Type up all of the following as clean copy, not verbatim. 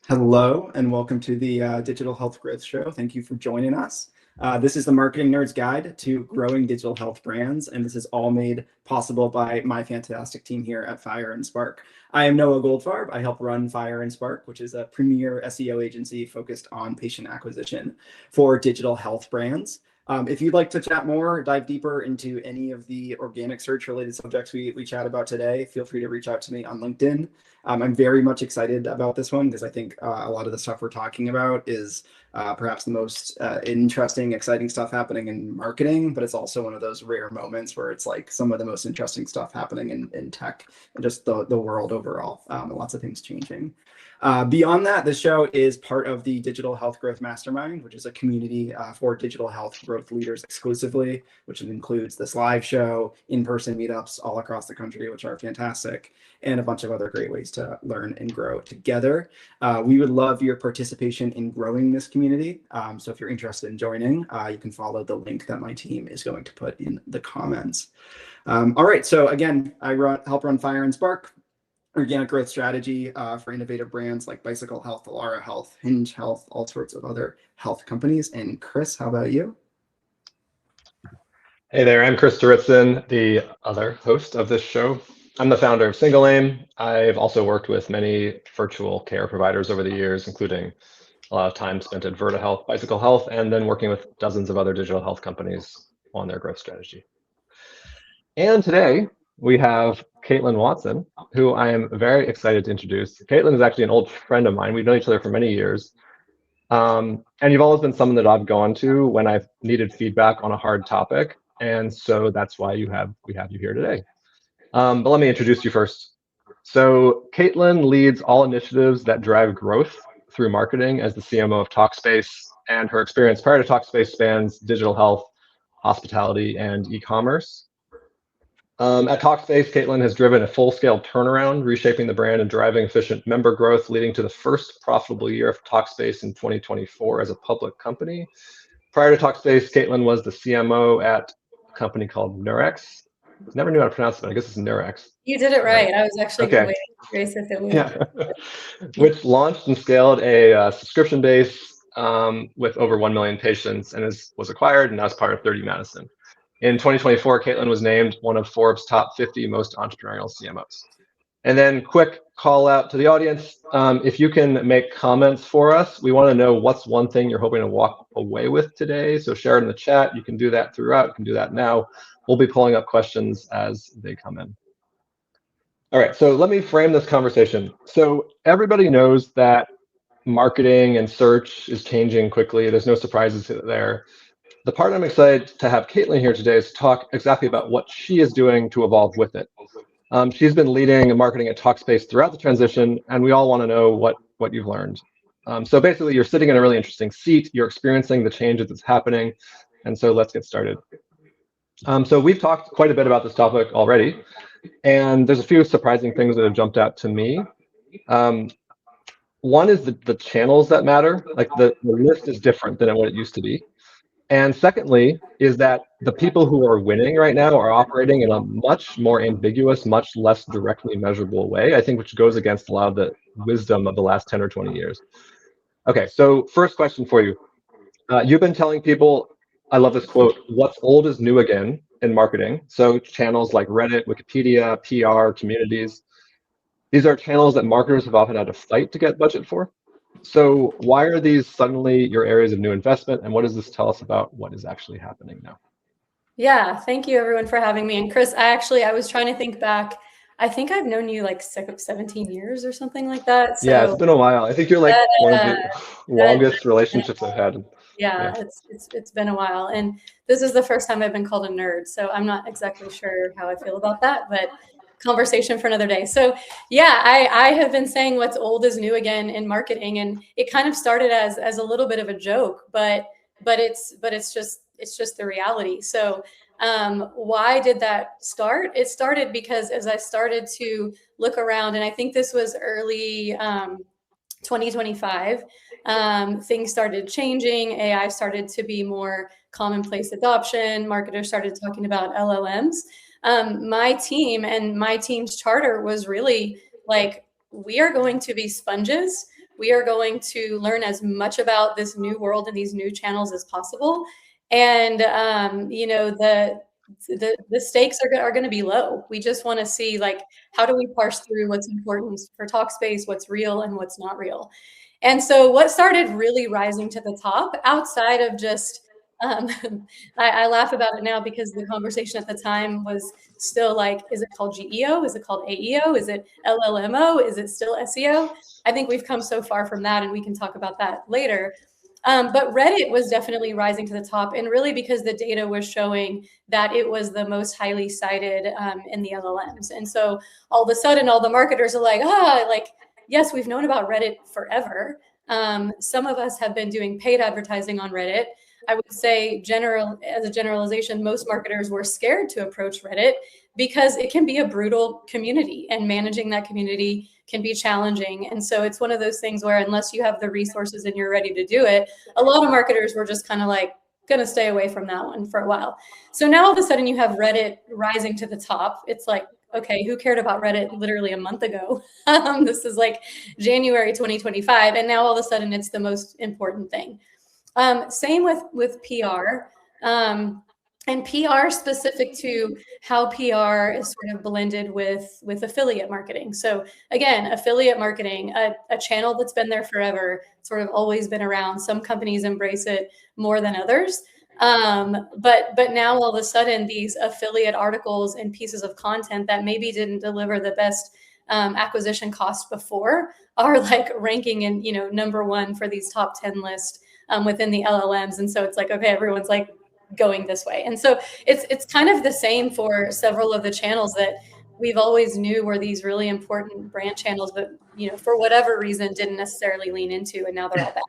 Hello, and welcome to the Digital Health Growth Show. Thank you for joining us. This is the Marketing Nerd's Guide to Growing Digital Health Brands, and this is all made possible by my fantastic team here at Fire&Spark. I am Noah Goldfarb. I help run Fire&Spark, which is a premier SEO agency focused on patient acquisition for digital health brands. If you'd like to chat more, dive deeper into any of the organic search related subjects we chat about today, feel free to reach out to me on LinkedIn. I'm very much excited about this one because I think a lot of the stuff we're talking about is perhaps the most interesting, exciting stuff happening in marketing, but it's also one of those rare moments where it's like some of the most interesting stuff happening in tech and just the world overall, and lots of things changing. Beyond that, this show is part of the Digital Health Growth Mastermind, which is a community for digital health growth leaders exclusively, which includes this live show, in-person meetups all across the country, which are fantastic, and a bunch of other great ways to learn and grow together. We would love your participation in growing this community. So if you're interested in joining, you can follow the link that my team is going to put in the comments. All right, so again, I help run Fire&Spark, organic growth strategy for innovative brands like Bicycle Health, Alara Health, Hinge Health, all sorts of other health companies. And Chris, how about you? Hey there, I'm Chris Duritzen, the other host of this show. I'm the founder of Single Aim. I've also worked with many virtual care providers over the years, including a lot of time spent at Verta Health, Bicycle Health, and then working with dozens of other digital health companies on their growth strategy. And today we have Katelyn Watson, who I am very excited to introduce. Katelyn is actually an old friend of mine. We've known each other for many years. And you've always been someone that I've gone to when I've needed feedback on a hard topic. And so that's why we have you here today. But let me introduce you first. So Katelyn leads all initiatives that drive growth through marketing as the CMO of Talkspace, and her experience prior to Talkspace spans digital health, hospitality, and e-commerce. At Talkspace, Katelyn has driven a full-scale turnaround, reshaping the brand and driving efficient member growth, leading to the first profitable year of Talkspace in 2024 as a public company. Prior to Talkspace, Katelyn was the CMO at a company called Nurex. Never knew how to pronounce it, but I guess it's Nurex. You did it right. I was actually okay. curious if it was. Yeah. Which launched and scaled a subscription base with over 1 million patients and was acquired and now is part of 30 Madison. In 2024, Katelyn was named one of Forbes' top 50 most entrepreneurial CMOs. And then quick call out to the audience. If you can make comments for us, we want to know what's one thing you're hoping to walk away with today. So share it in the chat. You can do that throughout. You can do that now. We'll be pulling up questions as they come in. All right, so let me frame this conversation. So everybody knows that marketing and search is changing quickly. There's no surprises there. The part I'm excited to have Katelyn here today is to talk exactly about what she is doing to evolve with it. She's been leading marketing at Talkspace throughout the transition, and we all want to know what you've learned. So basically, you're sitting in a really interesting seat. You're experiencing the changes that's happening, and so let's get started. So we've talked quite a bit about this topic already, and there's a few surprising things that have jumped out to me. One is the channels that matter. Like the list is different than what it used to be. And secondly, is that the people who are winning right now are operating in a much more ambiguous, much less directly measurable way, I think, which goes against a lot of the wisdom of the last 10 or 20 years. Okay, so first question for you. You've been telling people, I love this quote, what's old is new again in marketing. So channels like Reddit, Wikipedia, PR, communities, these are channels that marketers have often had to fight to get budget for. So why are these suddenly your areas of new investment, and what does this tell us about what is actually happening now? Yeah, thank you everyone for having me. And Chris, I was trying to think back. I think I've known you like 17 years or something like that. So yeah, it's been a while. I think you're like one of the longest relationships I've had. Yeah, it's been a while. And this is the first time I've been called a nerd. So I'm not exactly sure how I feel about that, but conversation for another day. So yeah, I have been saying what's old is new again in marketing, and it kind of started as a little bit of a joke, but it's just the reality. So why did that start? It started because as I started to look around, and I think this was early 2025, things started changing. AI started to be more commonplace adoption. Marketers started talking about LLMs. My team and my team's charter was really like, we are going to be sponges. We are going to learn as much about this new world and these new channels as possible. And, the stakes are going to be low. We just want to see, like, how do we parse through what's important for Talkspace, what's real and what's not real. And so what started really rising to the top outside of just, I laugh about it now because the conversation at the time was still like, is it called GEO? Is it called AEO? Is it LLMO? Is it still SEO? I think we've come so far from that, and we can talk about that later. But Reddit was definitely rising to the top, and really because the data was showing that it was the most highly cited in the LLMs. And so all of a sudden, all the marketers are like, yes, we've known about Reddit forever. Some of us have been doing paid advertising on Reddit. I would say as a generalization, most marketers were scared to approach Reddit because it can be a brutal community, and managing that community can be challenging. And so it's one of those things where unless you have the resources and you're ready to do it, a lot of marketers were just kind of like going to stay away from that one for a while. So now all of a sudden you have Reddit rising to the top. It's like, okay, who cared about Reddit literally a month ago? This is like January 2025. And now all of a sudden it's the most important thing. Same with PR. And PR specific to how PR is sort of blended with affiliate marketing. So again, affiliate marketing, a channel that's been there forever, sort of always been around. Some companies embrace it more than others. But now all of a sudden, these affiliate articles and pieces of content that maybe didn't deliver the best acquisition cost before are like ranking in, number one for these top 10 lists within the LLMs. And so it's like, okay, everyone's like going this way. And so it's kind of the same for several of the channels that we've always knew were these really important brand channels, but for whatever reason didn't necessarily lean into, and now they're all back.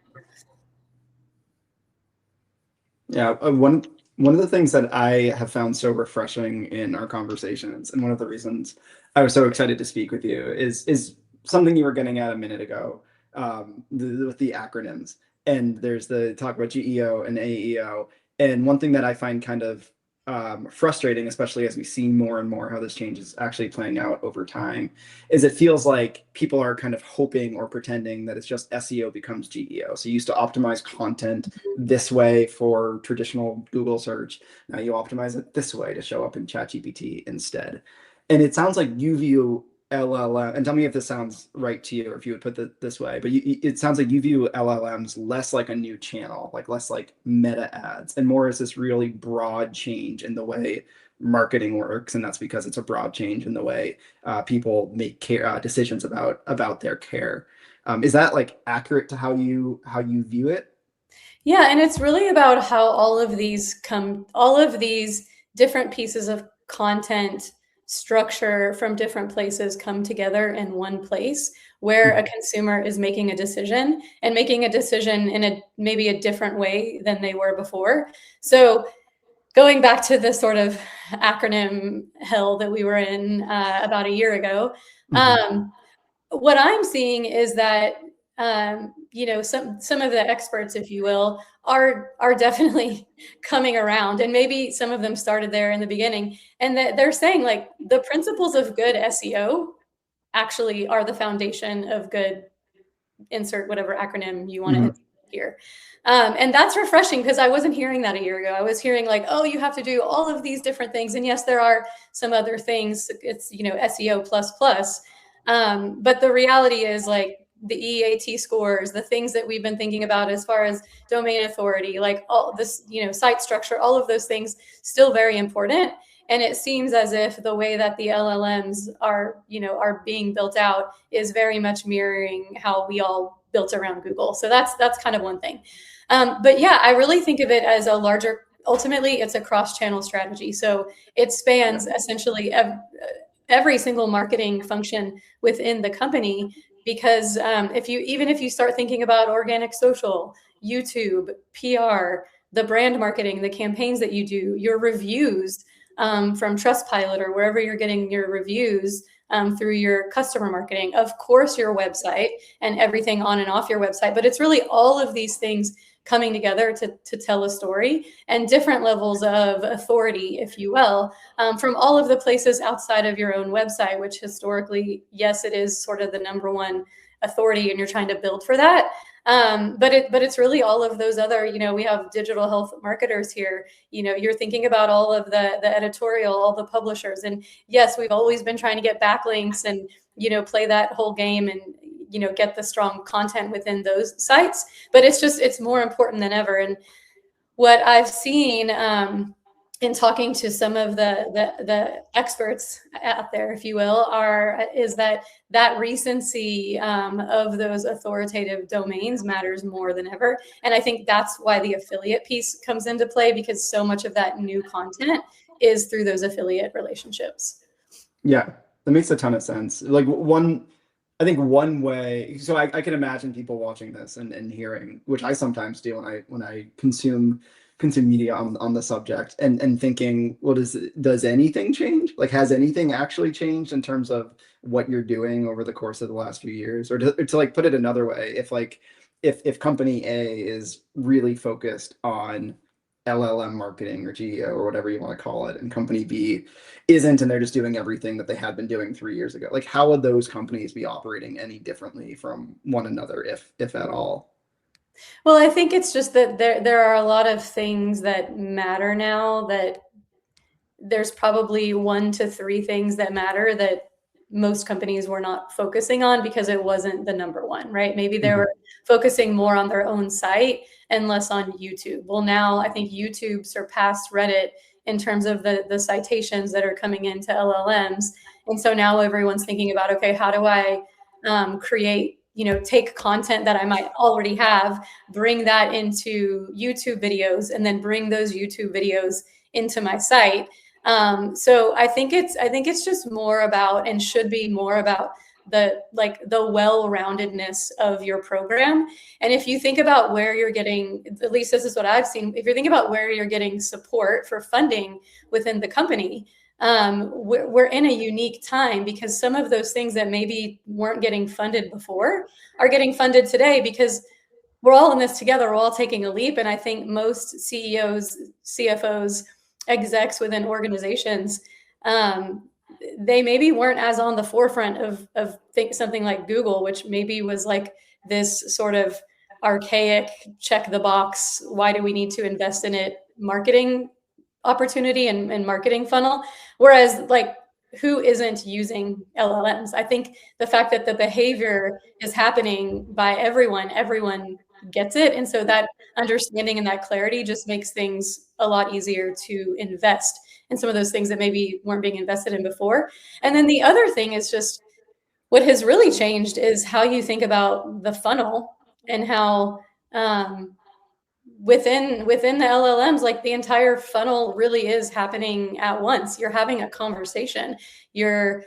Yeah, one of the things that I have found so refreshing in our conversations, and one of the reasons I was so excited to speak with you, is something you were getting at a minute ago, with the acronyms. And there's the talk about GEO and AEO. And one thing that I find kind of frustrating, especially as we see more and more how this change is actually playing out over time, is it feels like people are kind of hoping or pretending that it's just SEO becomes GEO. So you used to optimize content this way for traditional Google search. Now you optimize it this way to show up in ChatGPT instead. And it sounds like you view LLM, and tell me if this sounds right to you or if you would put it this way, but it sounds like you view LLMs less like a new channel, like less like meta ads, and more as this really broad change in the way marketing works. And that's because it's a broad change in the way people make care decisions about their care. Is that like accurate to how you view it? Yeah, and it's really about how all of these different pieces of content structure from different places come together in one place where a consumer is making a decision, and making a decision in maybe a different way than they were before. So going back to the sort of acronym hell that we were in about a year ago, what I'm seeing is that some of the experts, if you will, are definitely coming around, and maybe some of them started there in the beginning, and that they're saying like the principles of good SEO actually are the foundation of good, insert whatever acronym you want to insert here. And that's refreshing because I wasn't hearing that a year ago. I was hearing like, oh, you have to do all of these different things. And yes, there are some other things. It's, SEO plus plus. But the reality is like the EAT scores, the things that we've been thinking about as far as domain authority, like all this, site structure, all of those things still very important. And it seems as if the way that the LLMs are being built out is very much mirroring how we all built around Google. So that's kind of one thing. But yeah, I really think of it as a larger, ultimately it's a cross-channel strategy. So it spans essentially every single marketing function within the company. Because even if you start thinking about organic social, YouTube, PR, the brand marketing, the campaigns that you do, your reviews from Trustpilot or wherever you're getting your reviews, through your customer marketing, of course, your website and everything on and off your website. But it's really all of these things coming together to tell a story, and different levels of authority, if you will, from all of the places outside of your own website, which historically, yes, it is sort of the number one authority and you're trying to build for that. But it's really all of those other, we have digital health marketers here, you're thinking about all of the editorial, all the publishers. And yes, we've always been trying to get backlinks and, play that whole game and, get the strong content within those sites, but it's more important than ever. And what I've seen, in talking to some of the experts out there, if you will, is that recency of those authoritative domains matters more than ever. And I think that's why the affiliate piece comes into play, because so much of that new content is through those affiliate relationships. Yeah, that makes a ton of sense. Like I think one way, so I can imagine people watching this and hearing, which I sometimes do when I consume media on the subject, and thinking, well, does anything change? Like, has anything actually changed in terms of what you're doing over the course of the last few years? Or to like put it another way, if company A is really focused on LLM marketing or GEO or whatever you want to call it, and company B isn't, and they're just doing everything that they had been doing 3 years ago, like, how would those companies be operating any differently from one another, if at all? Well, I think it's just that there are a lot of things that matter now, that there's probably 1 to 3 things that matter that most companies were not focusing on because it wasn't the number one, right? Maybe they were focusing more on their own site and less on YouTube. Well, now I think YouTube surpassed Reddit in terms of the citations that are coming into LLMs. And so now everyone's thinking about, okay, how do I create, take content that I might already have, bring that into YouTube videos, and then bring those YouTube videos into my site. So I think it's just more about, and should be more about, the well-roundedness of your program. And if you think about where you're getting, at least this is what I've seen, if you're thinking about where you're getting support for funding within the company, we're in a unique time, because some of those things that maybe weren't getting funded before are getting funded today, because we're all in this together. We're all taking a leap. And I think most CEOs, CFOs, execs within organizations, they maybe weren't as on the forefront of something like Google, which maybe was like this sort of archaic, check the box, why do we need to invest in it, marketing opportunity and marketing funnel. Whereas, like, who isn't using LLMs? I think the fact that the behavior is happening by everyone gets it. And so that understanding and that clarity just makes things a lot easier to invest in some of those things that maybe weren't being invested in before. And then the other thing is just, what has really changed is how you think about the funnel, and how within the LLMs, like, the entire funnel really is happening at once. You're having a conversation. You're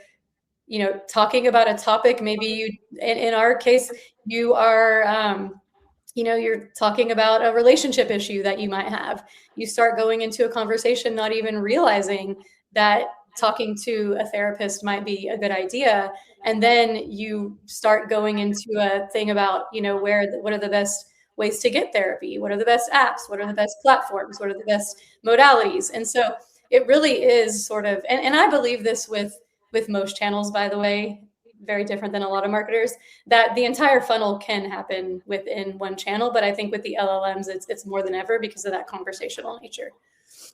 talking about a topic. Maybe in our case, you are you're talking about a relationship issue that you might have. You start going into a conversation not even realizing that talking to a therapist might be a good idea. And then you start going into a thing about, what are the best ways to get therapy? What are the best apps? What are the best platforms? What are the best modalities? And so it really is sort of, and I believe this with most channels, by the way, very different than a lot of marketers, that the entire funnel can happen within one channel. But I think with the LLMs, it's more than ever because of that conversational nature.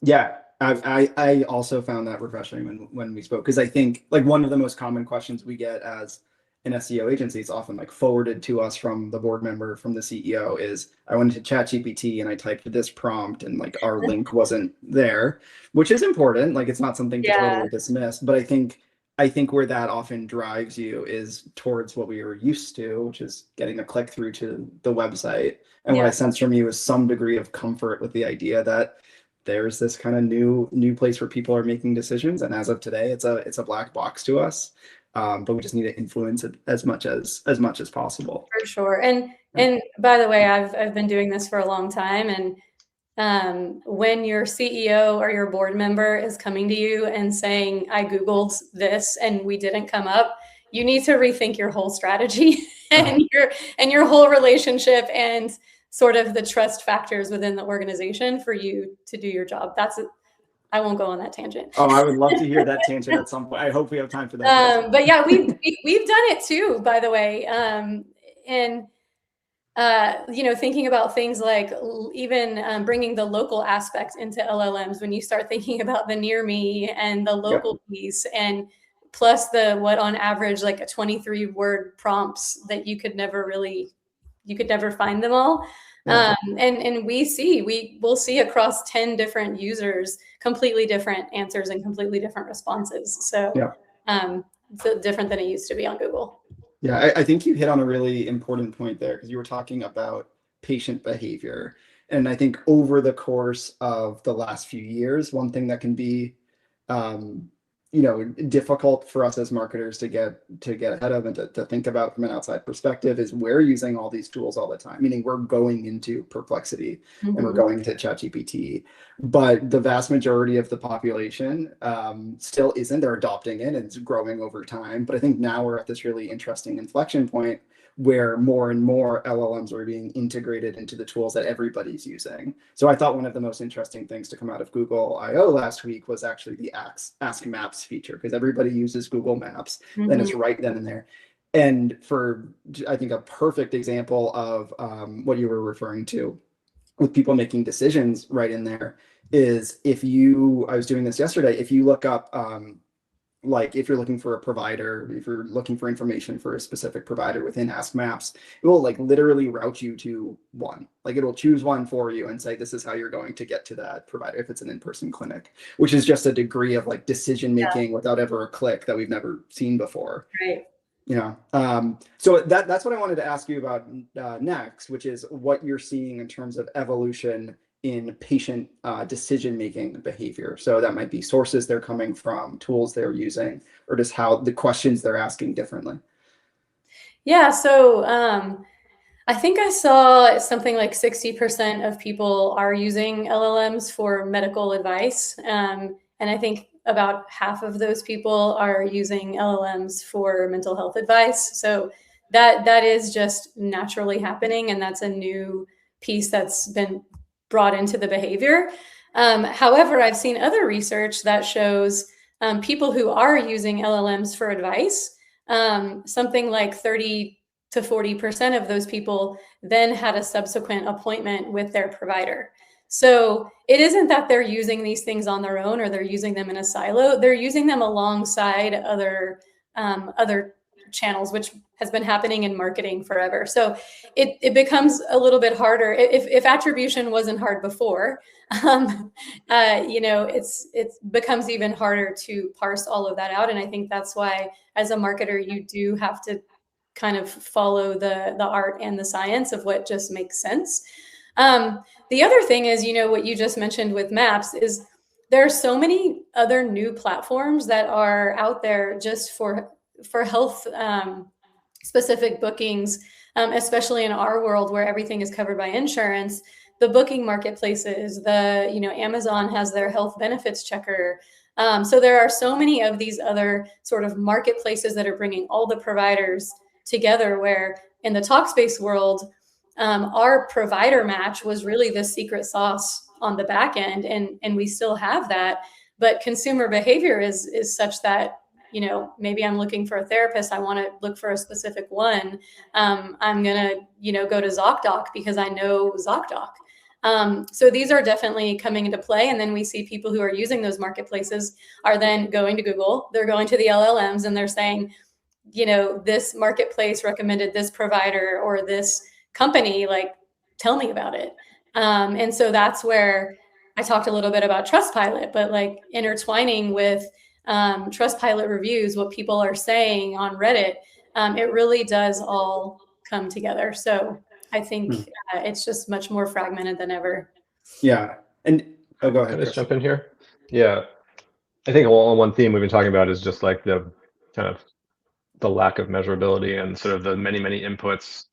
Yeah, I also found that refreshing when we spoke, because I think, like, one of the most common questions we get as an SEO agency, is often like forwarded to us from the board member, from the CEO, is, I went into ChatGPT and I typed this prompt and, like, our link wasn't there, which is important. Like, it's not something to totally dismiss, but I think where that often drives you is towards what we were used to, which is getting a click through to the website. And what I sense from you is some degree of comfort with the idea that there's this kind of new place where people are making decisions. And as of today, it's a black box to us. But we just need to influence it as much as possible. For sure. And by the way, I've been doing this for a long time, and when your CEO or your board member is coming to you and saying, I Googled this and we didn't come up, you need to rethink your whole strategy and your whole relationship and sort of the trust factors within the organization for you to do your job. I won't go on that tangent. Oh, I would love to hear that tangent at some point. I hope we have time for that. But yeah, we've done it too, by the way. And thinking about things like even bringing the local aspects into LLMs, when you start thinking about the near me and the local piece, and plus what on average, like a 23 word prompts that you could never find them all. And we'll see across 10 different users, completely different answers and completely different responses. So it's different than it used to be on Google. Yeah, I think you hit on a really important point there, because you were talking about patient behavior. And I think over the course of the last few years, one thing that can be difficult for us as marketers to get ahead of and to think about from an outside perspective is we're using all these tools all the time, meaning we're going into Perplexity and we're going to ChatGPT, but the vast majority of the population still isn't. They're adopting it and it's growing over time. But I think now we're at this really interesting inflection point where more and more LLMs are being integrated into the tools that everybody's using. So I thought one of the most interesting things to come out of Google I/O last week was actually the Ask Maps feature, because everybody uses Google Maps, then it's right then and there. And for, I think, a perfect example of what you were referring to with people making decisions right in there is I was doing this yesterday, if you look up, like if you're looking for a provider, if you're looking for information for a specific provider within Ask Maps, it will like literally route you to one. Like it'll choose one for you and say, this is how you're going to get to that provider if it's an in-person clinic, which is just a degree of like decision making without ever a click that we've never seen before. Right. So that's what I wanted to ask you about next, which is what you're seeing in terms of evolution in patient decision-making behavior. So that might be sources they're coming from, tools they're using, or just how the questions they're asking differently. Yeah, so I think I saw something like 60% of people are using LLMs for medical advice. And I think about half of those people are using LLMs for mental health advice. So that is just naturally happening. And that's a new piece that's been brought into the behavior. However, I've seen other research that shows people who are using LLMs for advice, something like 30 to 40% of those people then had a subsequent appointment with their provider. So it isn't that they're using these things on their own or they're using them in a silo. They're using them alongside other channels, which has been happening in marketing forever. So it becomes a little bit harder. If attribution wasn't hard before, it becomes even harder to parse all of that out. And I think that's why, as a marketer, you do have to kind of follow the art and the science of what just makes sense. The other thing is, what you just mentioned with Maps is there are so many other new platforms that are out there just for health specific bookings, especially in our world where everything is covered by insurance. The booking marketplaces, Amazon has their health benefits checker. So there are so many of these other sort of marketplaces that are bringing all the providers together, where in the Talkspace world, our provider match was really the secret sauce on the back end, and we still have that. But consumer behavior is such that, maybe I'm looking for a therapist. I want to look for a specific one. I'm going to, go to ZocDoc because I know ZocDoc. So these are definitely coming into play. And then we see people who are using those marketplaces are then going to Google. They're going to the LLMs and they're saying, this marketplace recommended this provider or this company, like, tell me about it. And so that's where I talked a little bit about Trustpilot, but like intertwining with Trustpilot reviews, what people are saying on Reddit, it really does all come together. So I think it's just much more fragmented than ever. Yeah. And go ahead. Can I just jump in here? Yeah. I think one theme we've been talking about is just like the kind of the lack of measurability and sort of the many, many inputs,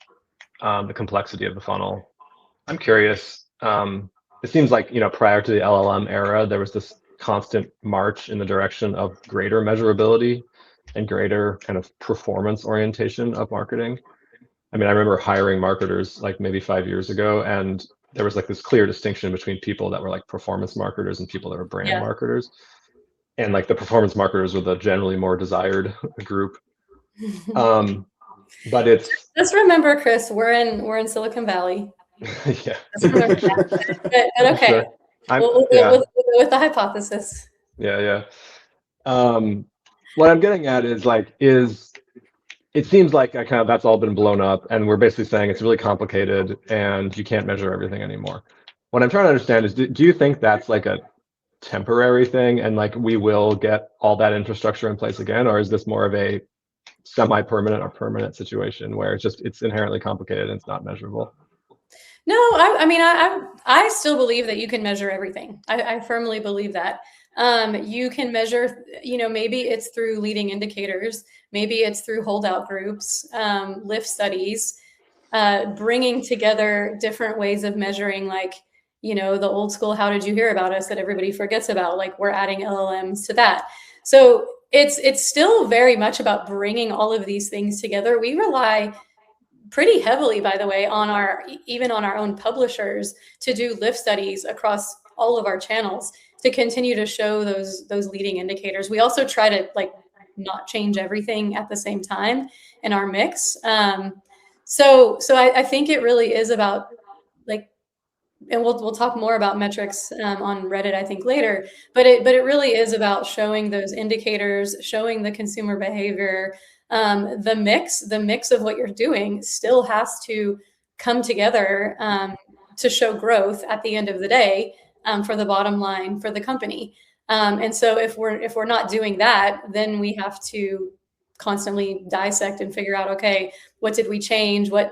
the complexity of the funnel. I'm curious, is it seems like, prior to the LLM era, there was this constant march in the direction of greater measurability and greater kind of performance orientation of marketing. I mean, I remember hiring marketers like maybe 5 years ago, and there was like this clear distinction between people that were like performance marketers and people that were brand marketers. And like the performance marketers were the generally more desired group. But it's just remember, Chris, we're in Silicon Valley. Yeah. Just remember that. But okay, Sure. we'll go with the hypothesis. Yeah. What I'm getting at is it seems like that's all been blown up, and we're basically saying it's really complicated and you can't measure everything anymore. What I'm trying to understand is, do you think that's like a temporary thing and like we will get all that infrastructure in place again, or is this more of a semi-permanent or permanent situation where it's inherently complicated and it's not measurable? No, I mean, I still believe that you can measure everything. I firmly believe that. You can measure, maybe it's through leading indicators, maybe it's through holdout groups, lift studies, bringing together different ways of measuring, like, the old school, how did you hear about us, that everybody forgets about, like we're adding LLMs to that. So it's still very much about bringing all of these things together. We rely pretty heavily, by the way, even on our own publishers to do lift studies across all of our channels to continue to show those leading indicators. We also try to not change everything at the same time in our mix. So I think it really is about and we'll talk more about metrics on Reddit, I think, later, but it really is about showing those indicators, showing the consumer behavior. The mix of what you're doing still has to come together to show growth at the end of the day for the bottom line for the company. And so if we're not doing that, then we have to constantly dissect and figure out, okay, what did we change? What's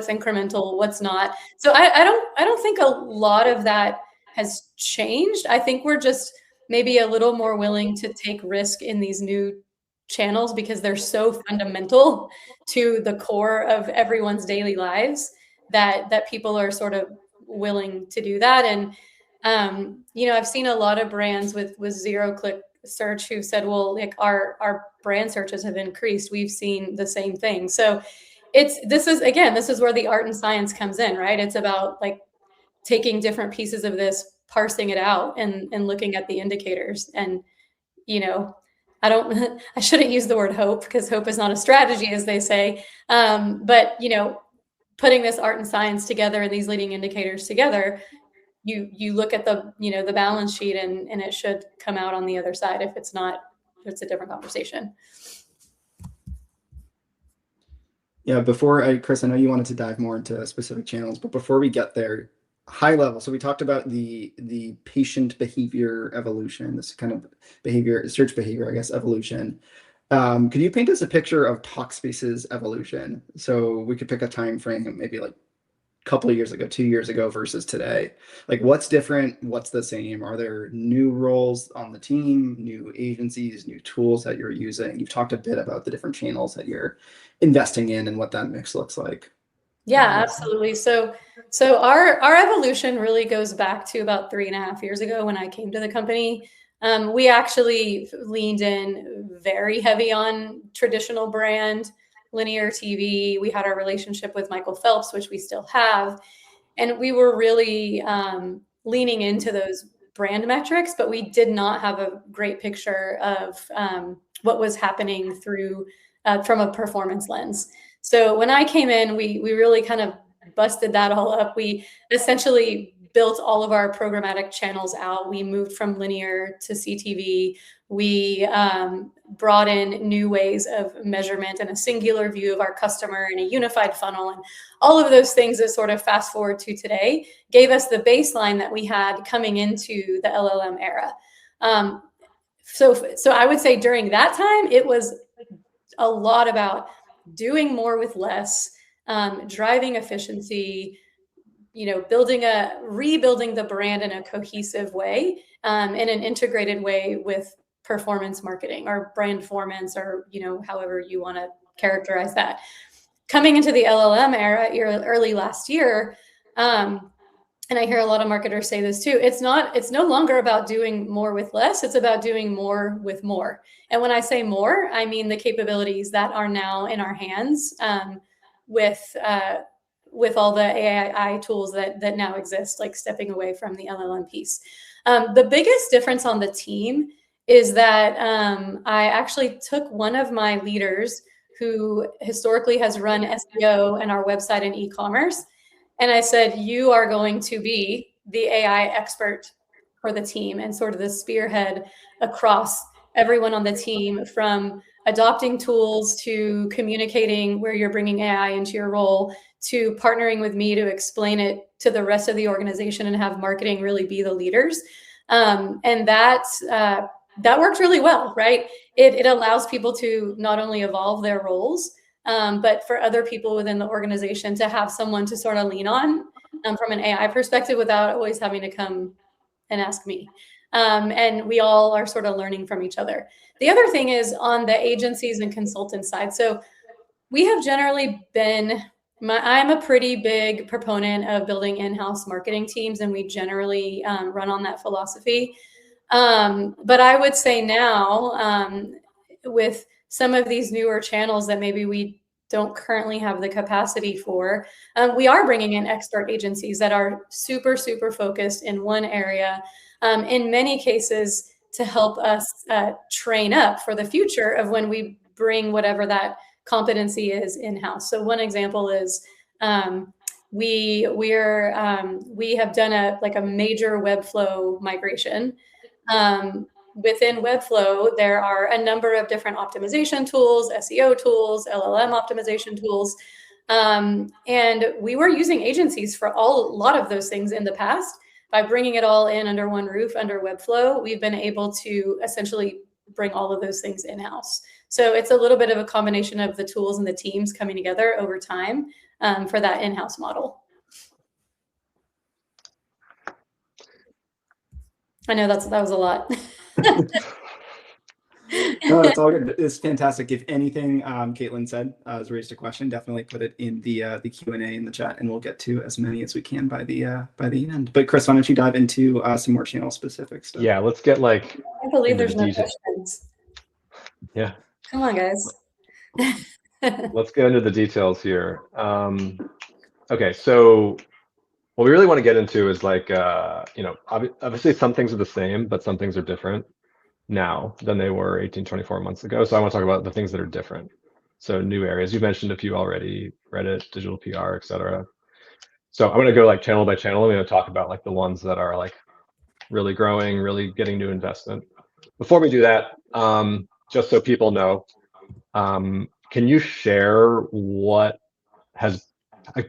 incremental, what's not. So I don't think a lot of that has changed. I think we're just maybe a little more willing to take risk in these new channels because they're so fundamental to the core of everyone's daily lives that people are sort of willing to do that. And I've seen a lot of brands with zero-click search who said, well, like our brand searches have increased. We've seen the same thing. So this is where the art and science comes in, right? It's about taking different pieces of this, parsing it out and looking at the indicators. And, I shouldn't use the word hope because hope is not a strategy, as they say. But, putting this art and science together and these leading indicators together, you look at the balance sheet and it should come out on the other side. If it's not, it's a different conversation. Yeah, Chris, I know you wanted to dive more into specific channels, but before we get there, high level. So we talked about the patient behavior evolution, this kind of search behavior, I guess, evolution. Could you paint us a picture of Talkspace's evolution? So we could pick a time frame, maybe like a couple of years ago, 2 years ago versus today. Like what's different? What's the same? Are there new roles on the team, new agencies, new tools that you're using? You've talked a bit about the different channels that you're investing in and what that mix looks like. Yeah, absolutely. So our evolution really goes back to about 3.5 years ago when I came to the company. We actually leaned in very heavy on traditional brand, linear TV. We had our relationship with Michael Phelps, which we still have. And we were really leaning into those brand metrics, but we did not have a great picture of what was happening from a performance lens. So when I came in, we really kind of busted that all up. We essentially built all of our programmatic channels out. We moved from linear to CTV. We brought in new ways of measurement and a singular view of our customer and a unified funnel. And all of those things that sort of fast forward to today gave us the baseline that we had coming into the LLM era. So I would say during that time, it was a lot about doing more with less, driving efficiency, rebuilding the brand in a cohesive way, in an integrated way with performance marketing or brandformance, or however you want to characterize that. Coming into the LLM era early last year, and I hear a lot of marketers say this too, it's no longer about doing more with less, it's about doing more with more. And when I say more, I mean the capabilities that are now in our hands, with all the AI tools that now exist, like stepping away from the LLM piece. The biggest difference on the team is that I actually took one of my leaders who historically has run SEO and our website and e-commerce, and I said, you are going to be the AI expert for the team and sort of the spearhead across everyone on the team, from adopting tools to communicating where you're bringing AI into your role, to partnering with me to explain it to the rest of the organization and have marketing really be the leaders. And that worked really well, right? It allows people to not only evolve their roles, but for other people within the organization to have someone to sort of lean on from an AI perspective without always having to come and ask me. And we all are sort of learning from each other. The other thing is on the agencies and consultant side. So we have generally been, I'm a pretty big proponent of building in-house marketing teams, and we generally run on that philosophy. But I would say now, with some of these newer channels that maybe we don't currently have the capacity for, we are bringing in expert agencies that are super, super focused in one area, in many cases to help us train up for the future of when we bring whatever that competency is in-house. So one example is we have done a major Webflow migration. Within Webflow, there are a number of different optimization tools, SEO tools, LLM optimization tools. And we were using agencies for a lot of those things in the past. By bringing it all in under one roof, under Webflow, we've been able to essentially bring all of those things in-house. So it's a little bit of a combination of the tools and the teams coming together over time for that in-house model. I know that was a lot. No, it's all good. It's fantastic. If anything Katelyn said has raised a question, definitely put it in the Q&A in the chat, and we'll get to as many as we can by the end. But Chris, why don't you dive into some more channel specific stuff? Yeah, let's get I believe there's no questions. Yeah. Come on, guys. Let's get into the details here. Okay, so what we really want to get into is obviously some things are the same, but some things are different now than they were 18, 24 months ago. So I want to talk about the things that are different. So new areas, you mentioned a few already, Reddit, digital PR, etc. So I'm going to go channel by channel. I'm going to talk about the ones that are really growing, really getting new investment. Before we do that, just so people know, can you share what has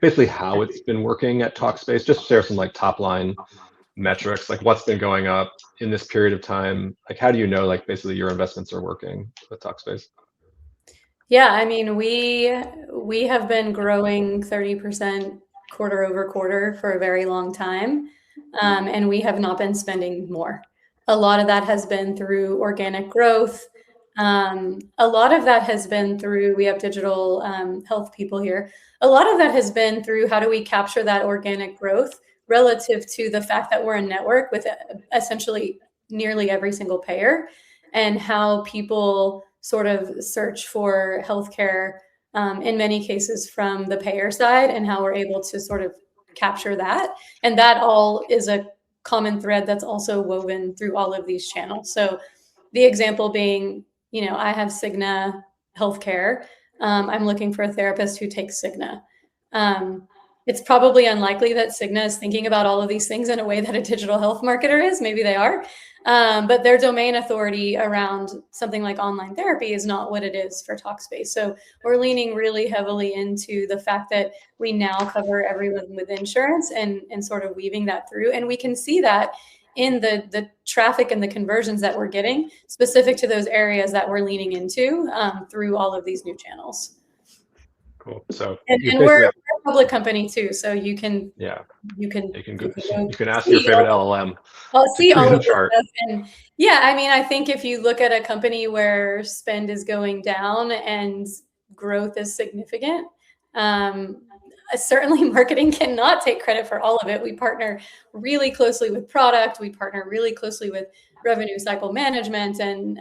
basically how it's been working at Talkspace? Just share some top line metrics, what's been going up in this period of time. How do you know basically your investments are working with Talkspace? Yeah, I mean, we have been growing 30% quarter over quarter for a very long time, and we have not been spending more. A lot of that has been through organic growth. A lot of that has been through, we have digital health people here. A lot of that has been through how do we capture that organic growth relative to the fact that we're a network with essentially nearly every single payer, and how people sort of search for healthcare in many cases from the payer side, and how we're able to sort of capture that. And that all is a common thread that's also woven through all of these channels. So the example being, I have Cigna Healthcare. I'm looking for a therapist who takes Cigna. It's probably unlikely that Cigna is thinking about all of these things in a way that a digital health marketer is. Maybe they are. But their domain authority around something like online therapy is not what it is for Talkspace. So we're leaning really heavily into the fact that we now cover everyone with insurance and sort of weaving that through. And we can see that in the traffic and the conversions that we're getting specific to those areas that we're leaning into through all of these new channels. Cool. So and we're a public company too, so you can you can ask your favorite LLM. I'll see all of this stuff. And yeah, I mean, I think if you look at a company where spend is going down and growth is significant, certainly marketing cannot take credit for all of it. We partner really closely with product. We partner really closely with revenue cycle management. And,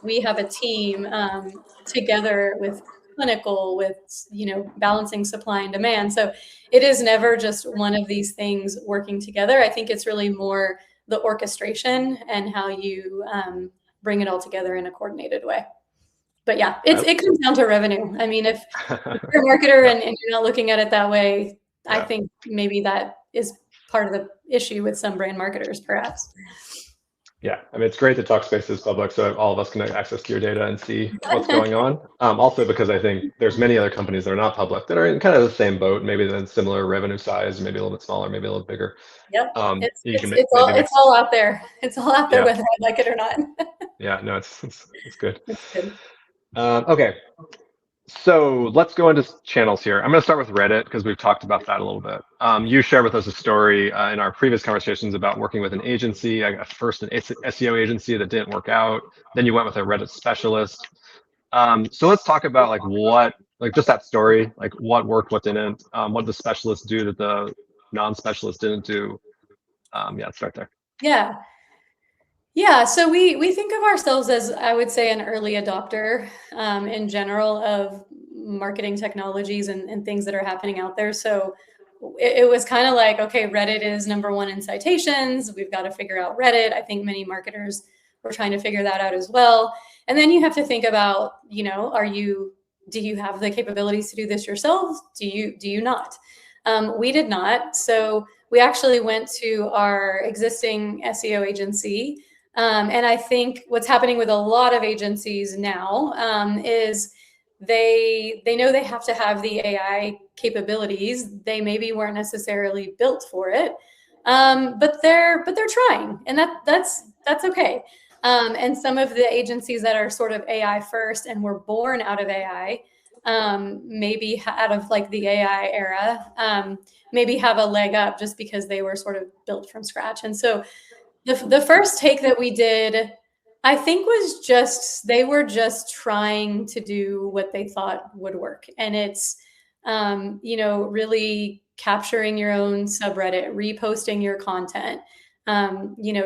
we have a team together with clinical, with, balancing supply and demand. So it is never just one of these things working together. I think it's really more the orchestration and how you bring it all together in a coordinated way. But yeah, it comes down to revenue. I mean, if you're a marketer and you're not looking at it that way, I think maybe that is part of the issue with some brand marketers, perhaps. Yeah, I mean, it's great that Talkspace is public, so all of us can have access to your data and see what's going on. Also, because I think there's many other companies that are not public that are in kind of the same boat, maybe then similar revenue size, maybe a little bit smaller, maybe a little bigger. Yep, it's all out there. It's all out there, whether I like it or not. Yeah, no, it's good. It's good. Okay, so let's go into channels here. I'm going to start with Reddit because we've talked about that a little bit. You shared with us a story in our previous conversations about working with an agency, first an SEO agency that didn't work out. Then you went with a Reddit specialist. So let's talk about just that story, like what worked, what didn't, what the specialists do that the non-specialists didn't do. Let's start there. Yeah, so we think of ourselves as, I would say, an early adopter in general of marketing technologies and things that are happening out there. So it was kind of like, okay, Reddit is #1 in citations. We've got to figure out Reddit. I think many marketers were trying to figure that out as well. And then you have to think about, do you have the capabilities to do this yourselves? Do you not? We did not. So we actually went to our existing SEO agency. And I think what's happening with a lot of agencies now is they know they have to have the AI capabilities. They maybe weren't necessarily built for it, but they're trying, and that's okay. And some of the agencies that are sort of AI first and were born out of AI, maybe out of like the AI era, maybe have a leg up just because they were sort of built from scratch. And so the first take that we did, I think, was they were just trying to do what they thought would work. And it's, really capturing your own subreddit, reposting your content,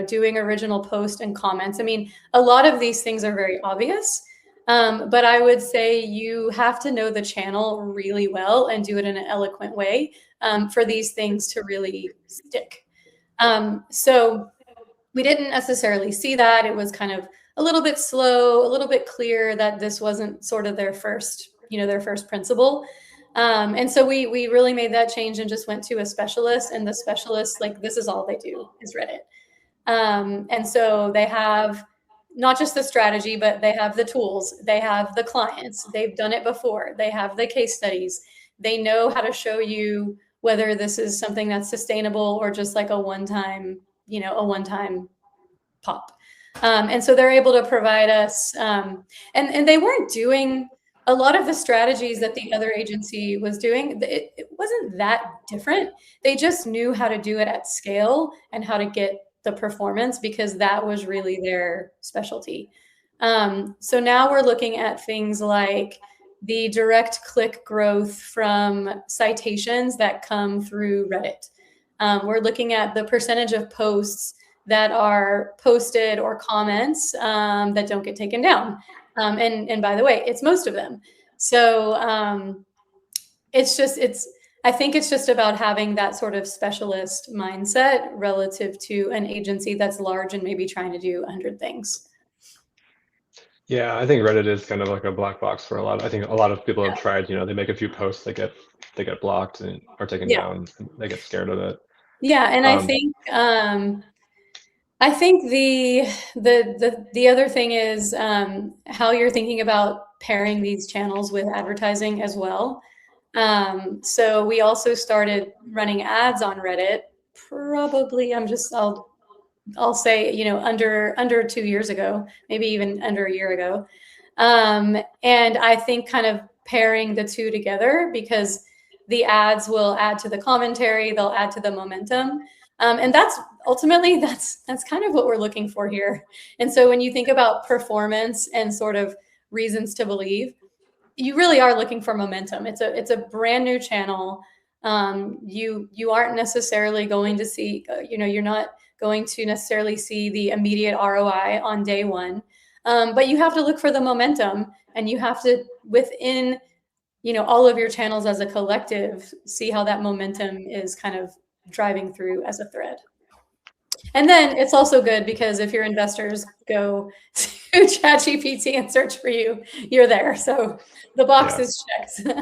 doing original post and comments. I mean, a lot of these things are very obvious, but I would say you have to know the channel really well and do it in an eloquent way for these things to really stick. So we didn't necessarily see that. It was kind of a little bit slow, a little bit clear that this wasn't sort of their first principle. And so we really made that change and just went to a specialist, and the specialist, this is all they do is Reddit. And so they have not just the strategy, but they have the tools, they have the clients, they've done it before, they have the case studies, they know how to show you whether this is something that's sustainable or just like a one-time pop. And so they're able to provide us, and they weren't doing a lot of the strategies that the other agency was doing. It wasn't that different. They just knew how to do it at scale and how to get the performance, because that was really their specialty. So now we're looking at things like the direct click growth from citations that come through Reddit. We're looking at the percentage of posts that are posted or comments that don't get taken down. And by the way, it's most of them. So I think it's just about having that sort of specialist mindset relative to an agency that's large and maybe trying to do 100 things. Yeah, I think Reddit is kind of like a black box for a lot. I think a lot of people have tried, they make a few posts, they get blocked or taken down, and they get scared of it. Yeah, and I think the other thing is how you're thinking about pairing these channels with advertising as well. So we also started running ads on Reddit, probably I'll say, under 2 years ago, maybe even under a year ago. And I think kind of pairing the two together, because the ads will add to the commentary, they'll add to the momentum. And that's ultimately, that's kind of what we're looking for here. And so when you think about performance and sort of reasons to believe, you really are looking for momentum. It's a brand new channel. You aren't necessarily going to see, you're not going to necessarily see the immediate ROI on day one. But you have to look for the momentum, and you have to, within, all of your channels as a collective, see how that momentum is kind of driving through as a thread. And then it's also good because if your investors go to ChatGPT and search for you, you're there. So the box is checked.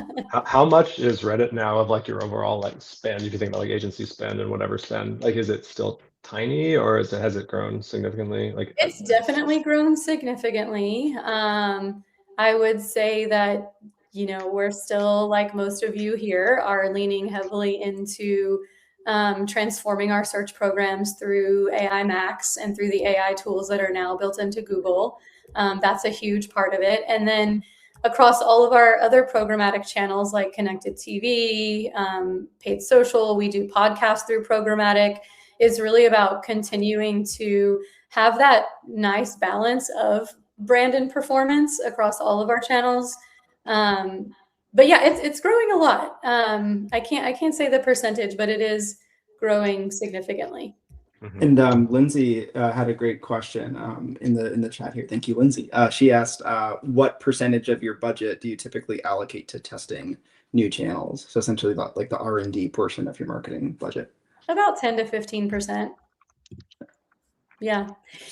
How much is Reddit now of like your overall like spend? If you think about like agency spend and whatever spend, like is it still tiny, or has it grown significantly? Like it's definitely grown significantly. I would say that, we're still, like most of you here, are leaning heavily into transforming our search programs through AI Max and through the AI tools that are now built into Google. That's a huge part of it. And then across all of our other programmatic channels like connected TV, paid social, we do podcasts through programmatic, is really about continuing to have that nice balance of brand and performance across all of our channels. But yeah, it's growing a lot. I can't say the percentage, but it is growing significantly. And Lindsay had a great question in the chat here. Thank you, Lindsay. She asked, what percentage of your budget do you typically allocate to testing new channels? So essentially like the R&D portion of your marketing budget. About 10 to 15%. Yeah.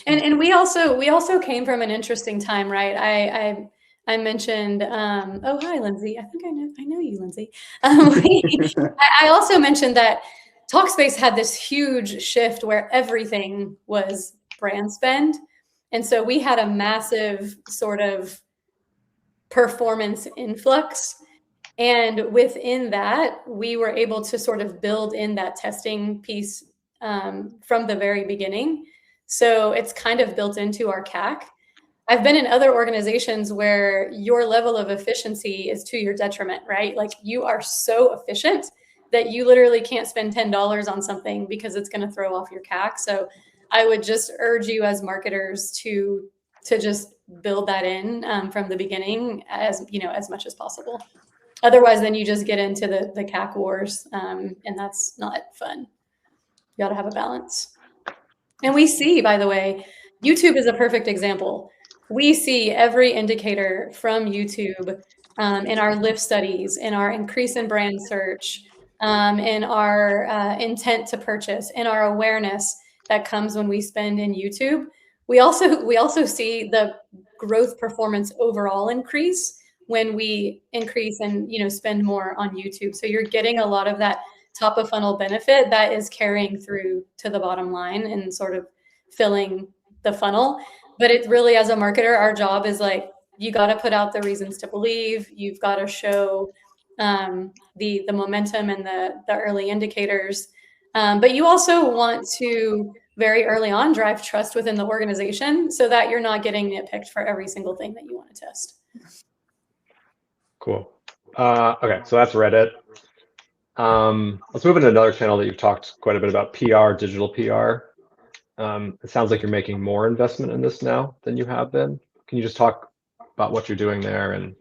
And we also came from an interesting time, right? I mentioned, oh, hi, Lindsay. I think I know you, Lindsay. I also mentioned that Talkspace had this huge shift where everything was brand spend. And so we had a massive sort of performance influx. And within that, we were able to sort of build in that testing piece from the very beginning. So it's kind of built into our CAC. I've been in other organizations where your level of efficiency is to your detriment, right? Like you are so efficient that you literally can't spend $10 on something because it's going to throw off your CAC. So I would just urge you as marketers to just build that in from the beginning as much as possible. Otherwise, then you just get into the CAC wars, and that's not fun. You got to have a balance. And we see, by the way, YouTube is a perfect example. We see every indicator from YouTube in our lift studies, in our increase in brand search, in our intent to purchase, in our awareness that comes when we spend in YouTube. We also see the growth performance overall increase when we increase and spend more on YouTube. So you're getting a lot of that top of funnel benefit that is carrying through to the bottom line and sort of filling the funnel. But it really, as a marketer, our job is like, you got to put out the reasons to believe. You've got to show the momentum and the early indicators. But you also want to very early on drive trust within the organization so that you're not getting nitpicked for every single thing that you want to test. Cool. Okay, so that's Reddit. Let's move into another channel that you've talked quite a bit about, PR, digital PR. It sounds like you're making more investment in this now than you have been. Can you just talk about what you're doing there and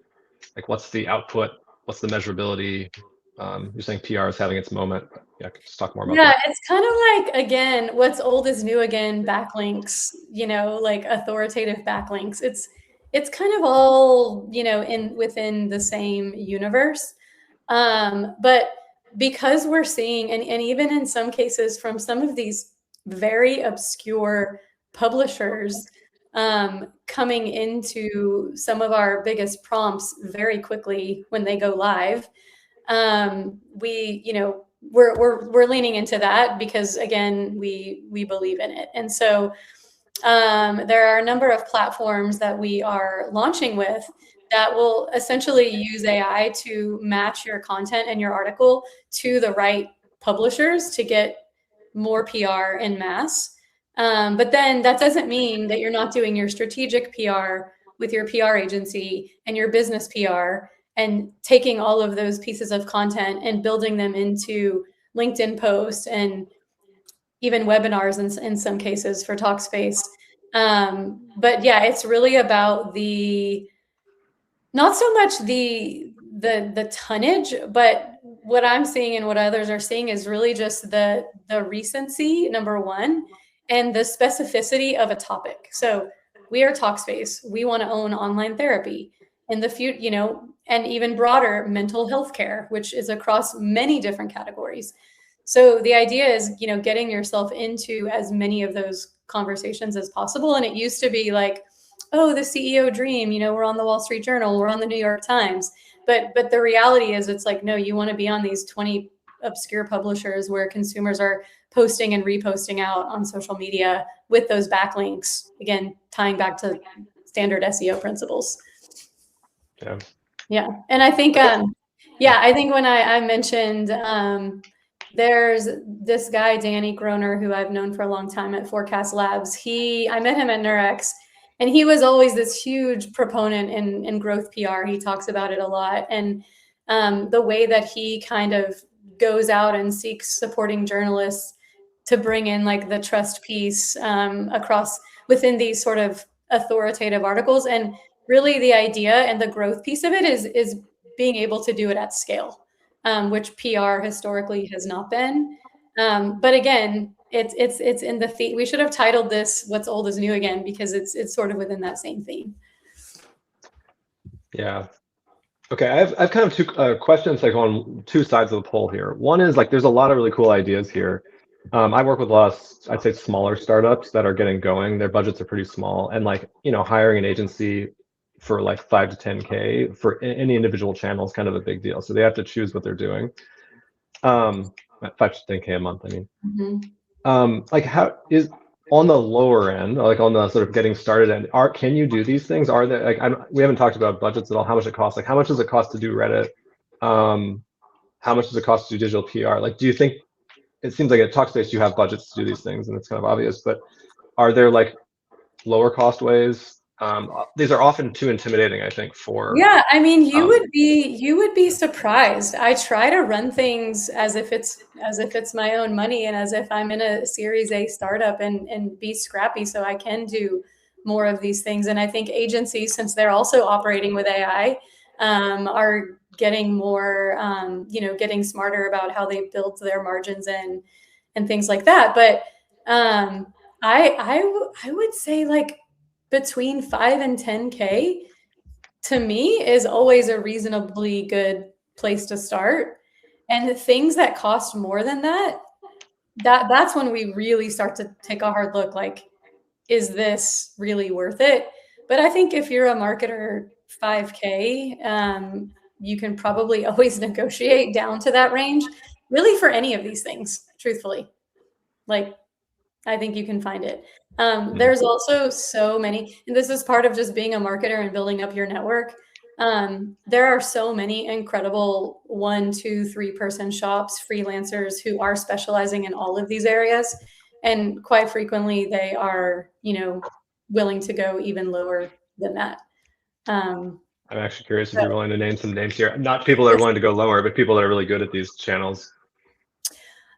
like what's the output, what's the measurability? You're saying PR is having its moment. Yeah, just talk more about that. Yeah, it's kind of like, again, what's old is new again, backlinks, like authoritative backlinks. It's kind of all, within the same universe. But because we're seeing, and even in some cases from some of these very obscure publishers coming into some of our biggest prompts very quickly when they go live, we're leaning into that because, again, we believe in it. And so there are a number of platforms that we are launching with that will essentially use AI to match your content and your article to the right publishers to get more PR en masse. But then that doesn't mean that you're not doing your strategic PR with your PR agency and your business PR and taking all of those pieces of content and building them into LinkedIn posts and even webinars in some cases for Talkspace. But yeah, it's really about the Not so much the tonnage, but what I'm seeing and what others are seeing is really just the recency, number one, and the specificity of a topic. So we are Talkspace. We want to own online therapy in the future, you know, and even broader mental health care, which is across many different categories. So the idea is, you know, getting yourself into as many of those conversations as possible. And it used to be like, oh, the CEO dream, you know, we're on the Wall Street Journal, we're on the New York Times. But the reality is it's like, no, you want to be on these 20 obscure publishers where consumers are posting and reposting out on social media with those backlinks, again, tying back to standard SEO principles. Yeah. Yeah. And I think, I think when I mentioned, there's this guy, Danny Groner, who I've known for a long time at Forecast Labs. I met him at Nurex, and he was always this huge proponent in growth PR. He talks about it a lot. And the way that he kind of goes out and seeks supporting journalists to bring in like the trust piece across within these sort of authoritative articles. And really the idea and the growth piece of it is being able to do it at scale, which PR historically has not been. But again, it's in the theme. We should have titled this "What's Old is New Again" because it's sort of within that same theme. Yeah. Okay, I've kind of two questions like on two sides of the poll here. One is like there's a lot of really cool ideas here. I work with a lot of, I'd say, smaller startups that are getting going. Their budgets are pretty small, and like, you know, hiring an agency for like 5 to 10K for any individual channel is kind of a big deal. So they have to choose what they're doing. 5 to 10K a month, I mean. Mm-hmm. Like how is on the lower end, like on the sort of getting started end, can you do these things? Are there like we haven't talked about budgets at all, how much it costs, like how much does it cost to do Reddit? How much does it cost to do digital PR? Like, do you think it seems like at Talkspace you have budgets to do these things and it's kind of obvious, but are there like lower cost ways? These are often too intimidating, I think, for Yeah, I mean, you would be surprised. I try to run things as if it's my own money and as if I'm in a Series A startup and be scrappy so I can do more of these things. And I think agencies, since they're also operating with AI, are getting more, getting smarter about how they build their margins and things like that. But I would say like between 5 and 10K to me is always a reasonably good place to start. And the things that cost more than that's when we really start to take a hard look, like, is this really worth it? But I think if you're a marketer, 5K, you can probably always negotiate down to that range, really, for any of these things, truthfully. Like, I think you can find it. There's also so many, and this is part of just being a marketer and building up your network. There are so many incredible 1, 2, 3 person shops, freelancers who are specializing in all of these areas. And quite frequently they are, you know, willing to go even lower than that. I'm actually curious if you're willing to name some names here. Not people that are willing to go lower, but people that are really good at these channels.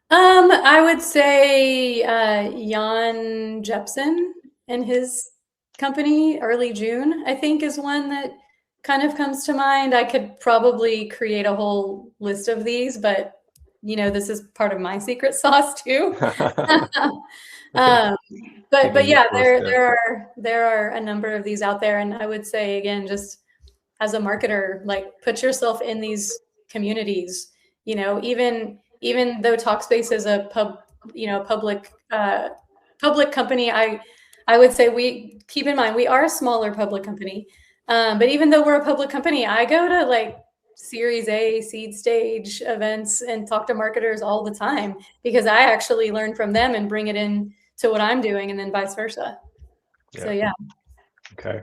I would say Jan Jepsen and his company, Early June, I think, is one that kind of comes to mind. I could probably create a whole list of these, but you know, this is part of my secret sauce too. But yeah, there are a number of these out there, and I would say again, just as a marketer, like, put yourself in these communities. You know, even though Talkspace is a public company, I would say we keep in mind we are a smaller public company. But even though we're a public company, I go to like Series A, seed stage events and talk to marketers all the time because I actually learn from them and bring it in to what I'm doing, and then vice versa. Yeah. So yeah. Okay.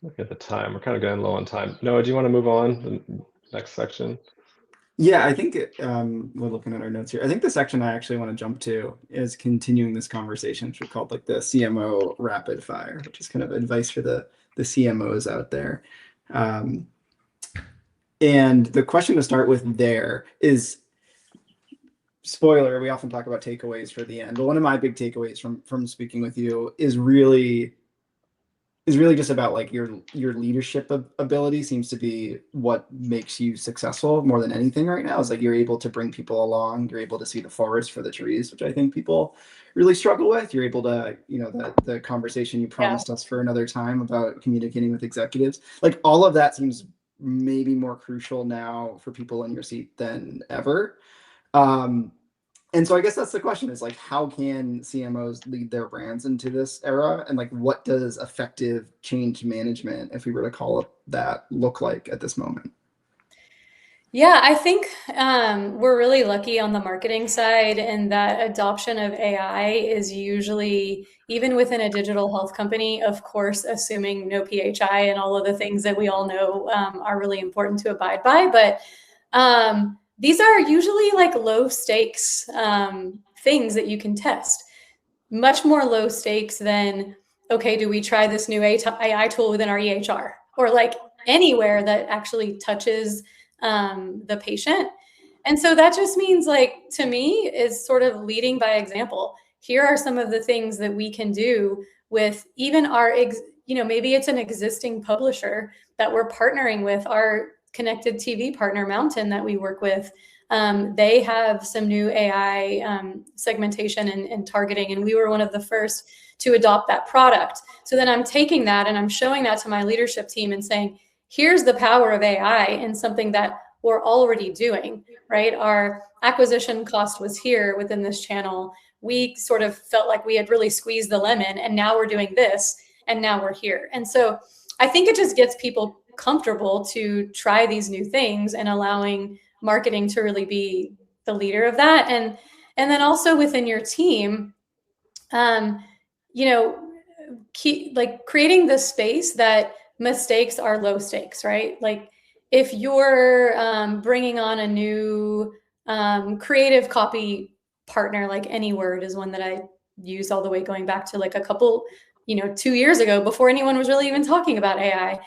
Look at the time. We're kind of getting low on time. Noah, do you want to move on to the next section? Yeah, I think we're looking at our notes here. I think the section I actually want to jump to is continuing this conversation, which we called like the CMO rapid fire, which is kind of advice for the CMOs out there. And the question to start with there is, spoiler, we often talk about takeaways for the end, but one of my big takeaways from speaking with you is really is really just about like your leadership ability seems to be what makes you successful more than anything right now. Is like you're able to bring people along, you're able to see the forest for the trees, which I think people really struggle with. You're able to, the conversation you promised us for another time about communicating with executives, like all of that seems maybe more crucial now for people in your seat than ever. And so I guess that's the question, is like, how can CMOs lead their brands into this era? And like, what does effective change management, if we were to call it that, look like at this moment? Yeah, I think we're really lucky on the marketing side, and that adoption of AI is usually, even within a digital health company, of course, assuming no PHI and all of the things that we all know are really important to abide by. But these are usually like low stakes things that you can test. Much more low stakes than, okay, do we try this new AI tool within our EHR, or like anywhere that actually touches the patient. And so that just means, like, to me, is sort of leading by example. Here are some of the things that we can do with even our, maybe it's an existing publisher that we're partnering with, our connected TV partner, Mountain, that we work with. They have some new AI segmentation and targeting, and we were one of the first to adopt that product. So then I'm taking that and I'm showing that to my leadership team and saying, here's the power of AI in something that we're already doing, right? Our acquisition cost was here within this channel. We sort of felt like we had really squeezed the lemon, and now we're doing this, and now we're here. And so I think it just gets people comfortable to try these new things, and allowing marketing to really be the leader of that. And then also within your team, keep like creating the space that mistakes are low stakes, right? Like if you're bringing on a new creative copy partner, like Anyword is one that I use all the way going back to like a couple, 2 years ago, before anyone was really even talking about AI.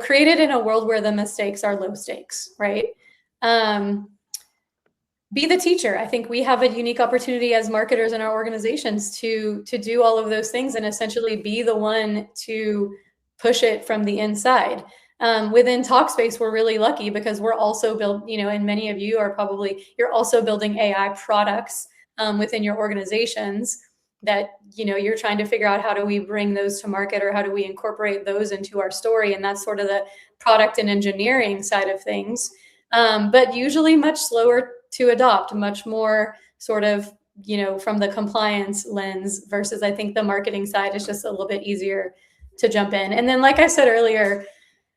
Created in a world where the mistakes are low stakes, right? Be the teacher. I think we have a unique opportunity as marketers in our organizations to do all of those things, and essentially be the one to push it from the inside. Within Talkspace, we're really lucky because we're also and many of you are you're also building AI products within your organizations that, you're trying to figure out, how do we bring those to market, or how do we incorporate those into our story? And that's sort of the product and engineering side of things. But usually much slower to adopt, much more sort of, from the compliance lens, versus I think the marketing side is just a little bit easier to jump in. And then, like I said earlier,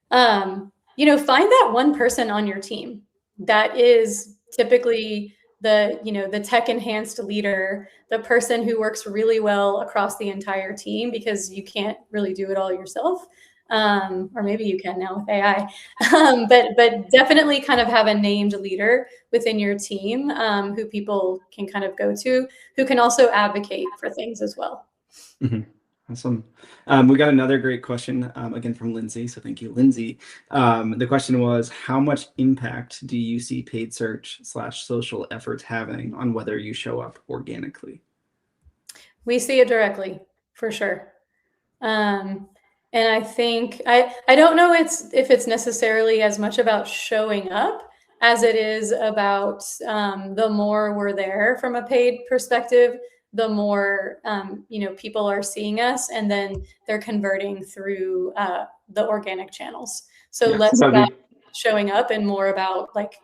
find that one person on your team that is typically the tech enhanced leader, the person who works really well across the entire team, because you can't really do it all yourself. Or maybe you can now with AI, but definitely kind of have a named leader within your team who people can kind of go to, who can also advocate for things as well. Mm-hmm. Awesome. We got another great question again from Lindsay. So thank you, Lindsay. The question was, how much impact do you see paid search / social efforts having on whether you show up organically? We see it directly, for sure. And I think, I don't know if it's necessarily as much about showing up as it is about the more we're there from a paid perspective, the more people are seeing us, and then they're converting through the organic channels. So less about showing up and more about like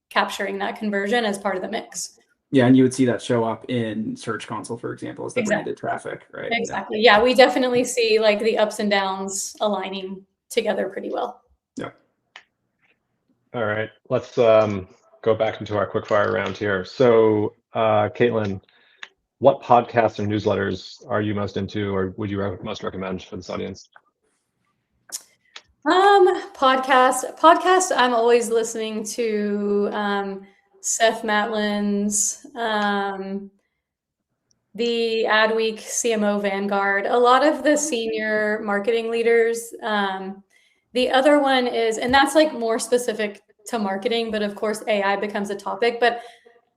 capturing that conversion as part of the mix. Yeah, and you would see that show up in Search Console, for example, as the branded traffic, right? Exactly. Yeah, we definitely see like the ups and downs aligning together pretty well. Yeah. All right, let's go back into our quickfire round here. So, Katelyn, what podcasts or newsletters are you most into, or would you most recommend for this audience? Podcast. I'm always listening to Seth Matlin's the Adweek CMO Vanguard, a lot of the senior marketing leaders. The other one is, and that's like more specific to marketing, but of course AI becomes a topic, but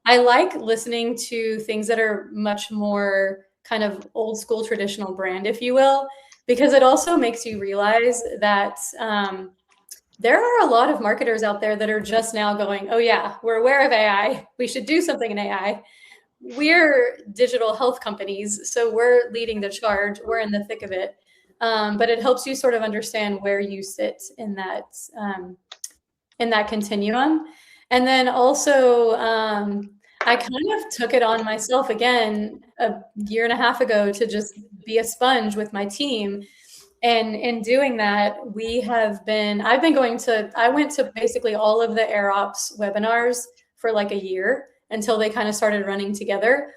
I like listening to things that are much more kind of old school traditional brand, if you will, because it also makes you realize that there are a lot of marketers out there that are just now going, oh yeah, we're aware of AI. We should do something in AI. We're digital health companies, so we're leading the charge. We're in the thick of it. But it helps you sort of understand where you sit in that continuum. And then also, I kind of took it on myself again a year and a half ago to just be a sponge with my team. And in doing that, I went to basically all of the AirOps webinars for like a year until they kind of started running together.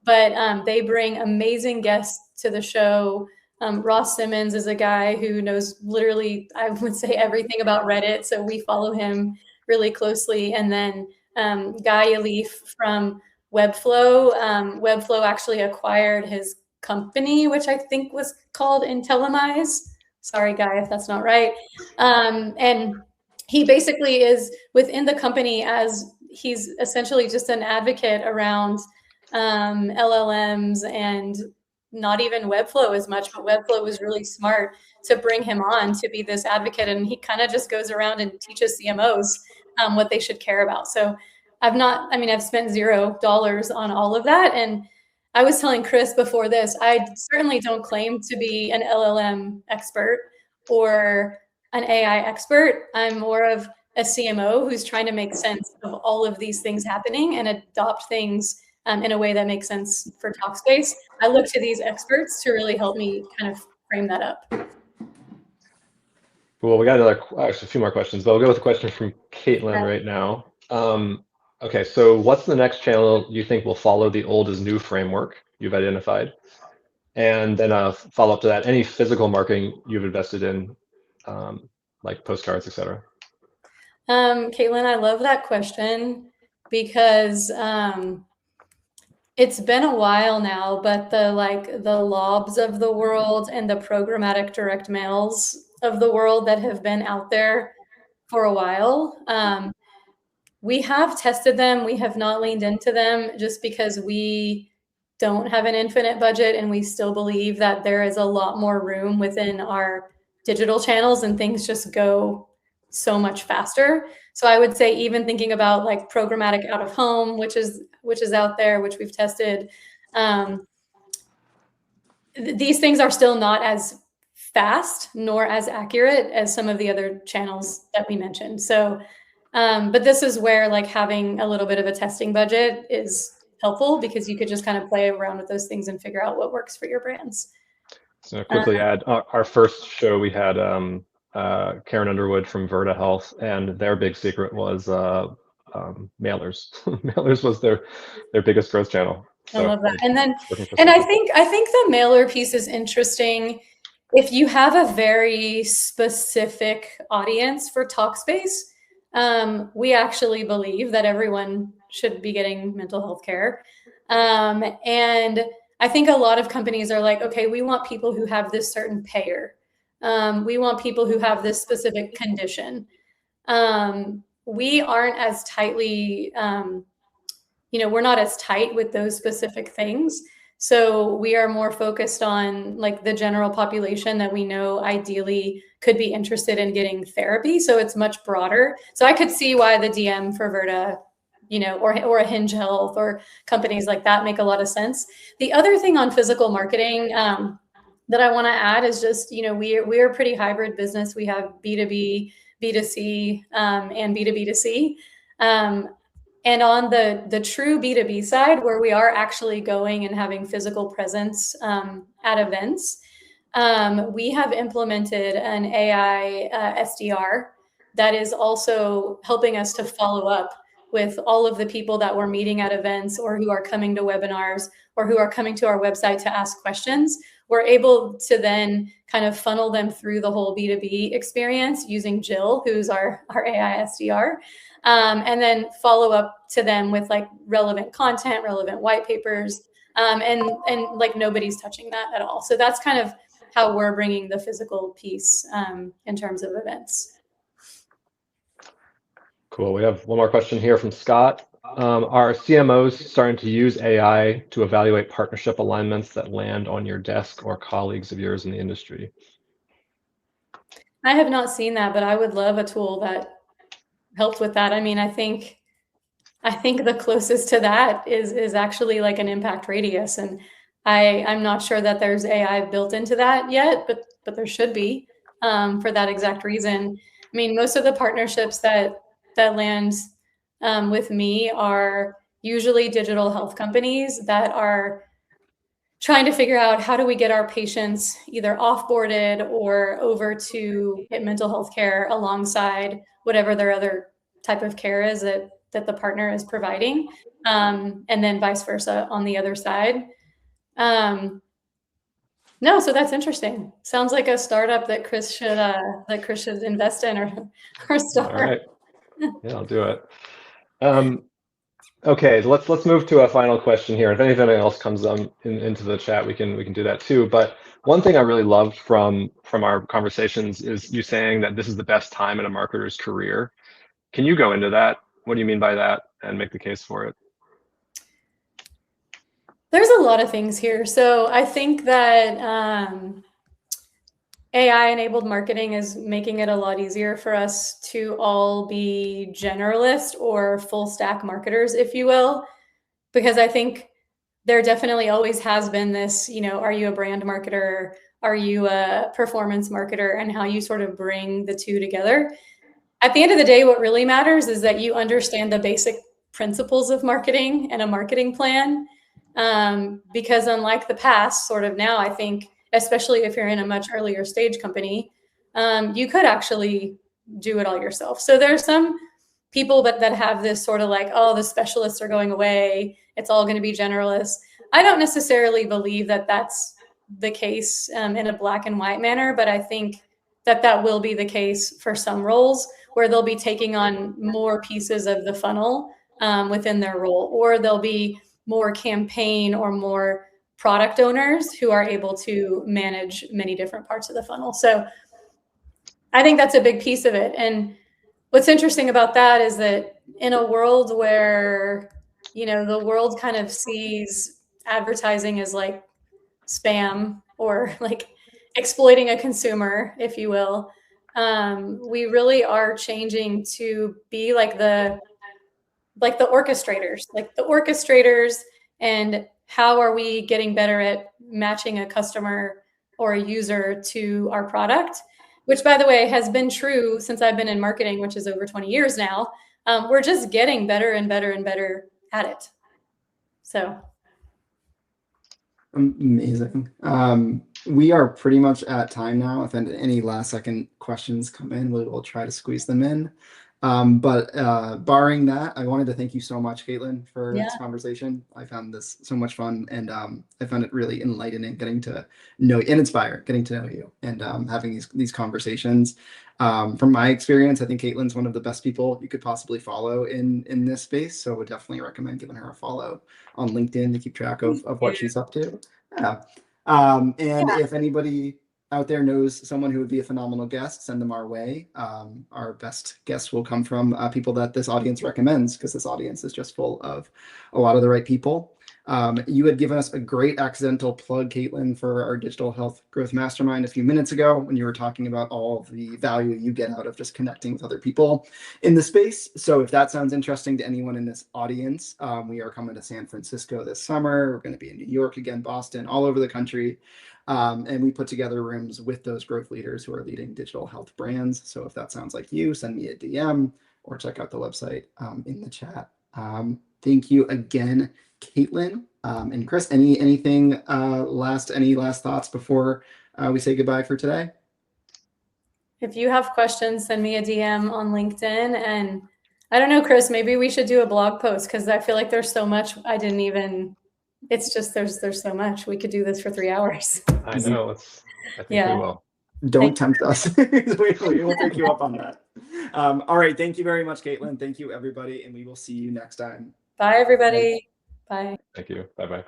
But they bring amazing guests to the show. Ross Simmons is a guy who knows literally, I would say, everything about Reddit. So we follow him really closely. And then Guy Yalif from Webflow. Webflow actually acquired his company, which I think was called Intellimize. Sorry, Guy, if that's not right. And he basically is within the company as he's essentially just an advocate around LLMs and not even Webflow as much, but Webflow was really smart to bring him on to be this advocate. And he kind of just goes around and teaches CMOs what they should care about. So I've spent $0 on all of that. And I was telling Chris before this, I certainly don't claim to be an LLM expert or an AI expert. I'm more of a CMO who's trying to make sense of all of these things happening and adopt things in a way that makes sense for Talkspace. I look to these experts to really help me kind of frame that up. Cool. We got actually a few more questions, but we'll go with a question from Katelyn right now. Okay, so what's the next channel you think will follow the old is new framework you've identified? And then a follow up to that, any physical marketing you've invested in, like postcards, et cetera? Katelyn, I love that question because it's been a while now, but the Lobs of the world and the programmatic direct mails of the world that have been out there for a while, we have tested them. We have not leaned into them just because we don't have an infinite budget, and we still believe that there is a lot more room within our digital channels and things just go so much faster. So I would say even thinking about like programmatic out of home, which is out there, which we've tested, these things are still not as fast nor as accurate as some of the other channels that we mentioned. So, but this is where like having a little bit of a testing budget is helpful because you could just kind of play around with those things and figure out what works for your brands. So quickly add, our first show we had Karen Underwood from Verta Health, and their big secret was mailers. Mailers was their biggest growth channel. So, I love that. And I think the mailer piece is interesting. If you have a very specific audience for Talkspace, we actually believe that everyone should be getting mental health care. And I think a lot of companies are like, okay, we want people who have this certain payer. We want people who have this specific condition. We aren't as tightly, we're not as tight with those specific things. So we are more focused on like the general population that we know ideally could be interested in getting therapy. So it's much broader. So I could see why the DM for Verta, or a Hinge Health or companies like that make a lot of sense. The other thing on physical marketing that I want to add is just, we're a pretty hybrid business. We have B2B, B2C, and B2B2C. And on the true B2B side, where we are actually going and having physical presence at events, we have implemented an AI SDR that is also helping us to follow up with all of the people that we're meeting at events or who are coming to webinars or who are coming to our website to ask questions. We're able to then kind of funnel them through the whole B2B experience using Jill, who's our AI SDR, and then follow up to them with like relevant content, relevant white papers, and like nobody's touching that at all. So that's kind of how we're bringing the physical piece in terms of events. Cool. We have one more question here from Scott. Are CMOs starting to use AI to evaluate partnership alignments that land on your desk or colleagues of yours in the industry? I have not seen that, but I would love a tool that helped with that. I mean, I think the closest to that is actually like an impact radius, and I'm not sure that there's AI built into that yet, but there should be, for that exact reason. I mean, most of the partnerships that land with me are usually digital health companies that are trying to figure out how do we get our patients either offboarded or over to get mental health care alongside whatever their other type of care is that the partner is providing, and then vice versa on the other side. No, so that's interesting. Sounds like a startup that Chris should invest in or start. All right. Yeah, I'll do it. Okay, let's move to a final question here. If anything else comes into the chat, we can do that too. But one thing I really loved from our conversations is you saying that this is the best time in a marketer's career. Can you go into that? What do you mean by that, and make the case for it? There's a lot of things here. So I think that AI-enabled marketing is making it a lot easier for us to all be generalist or full stack marketers, if you will, because I think there definitely always has been this, are you a brand marketer? Are you a performance marketer? And how you sort of bring the two together. At the end of the day, what really matters is that you understand the basic principles of marketing and a marketing plan. Because unlike the past, sort of now, I think, especially if you're in a much earlier stage company, you could actually do it all yourself. So there's some people that have this sort of like, oh, the specialists are going away, it's all going to be generalists. I don't necessarily believe that that's the case in a black and white manner, but I think that will be the case for some roles where they'll be taking on more pieces of the funnel within their role, or they'll be more campaign or more product owners who are able to manage many different parts of the funnel. So I think that's a big piece of it. And what's interesting about that is that in a world where, the world kind of sees advertising as like spam or like exploiting a consumer, if you will, we really are changing to be like the orchestrators, and how are we getting better at matching a customer or a user to our product, which, by the way, has been true since I've been in marketing, which is over 20 years now. We're just getting better and better and better at it. So amazing. We are pretty much at time now. If any last second questions come in, we will try to squeeze them in. But barring that, I wanted to thank you so much, Katelyn, for this conversation. I found this so much fun, and I found it really enlightening getting to know and inspire, getting to know you, and having these conversations. From my experience, I think Katelyn's one of the best people you could possibly follow in this space. So I would definitely recommend giving her a follow on LinkedIn to keep track of what she's up to. Yeah. If anybody out there knows someone who would be a phenomenal guest, send them our way. Our best guests will come from people that this audience recommends, because this audience is just full of a lot of the right people. You had given us a great accidental plug, Katelyn, for our Digital Health Growth Mastermind a few minutes ago when you were talking about all of the value you get out of just connecting with other people in the space. So if that sounds interesting to anyone in this audience, we are coming to San Francisco this summer. We're going to be in New York again, Boston, all over the country. And we put together rooms with those growth leaders who are leading digital health brands. So if that sounds like you, send me a DM or check out the website in the chat. Thank you again, Katelyn. And Chris, any last thoughts before we say goodbye for today? If you have questions, send me a DM on LinkedIn. And I don't know, Chris, maybe we should do a blog post, because I feel like there's so much I didn't even. It's just there's so much. We could do this for 3 hours. I know. I think we will. Don't tempt us. we will take you up on that. All right. Thank you very much, Katelyn. Thank you, everybody. And we will see you next time. Bye, everybody. Bye. Thank you. Bye-bye.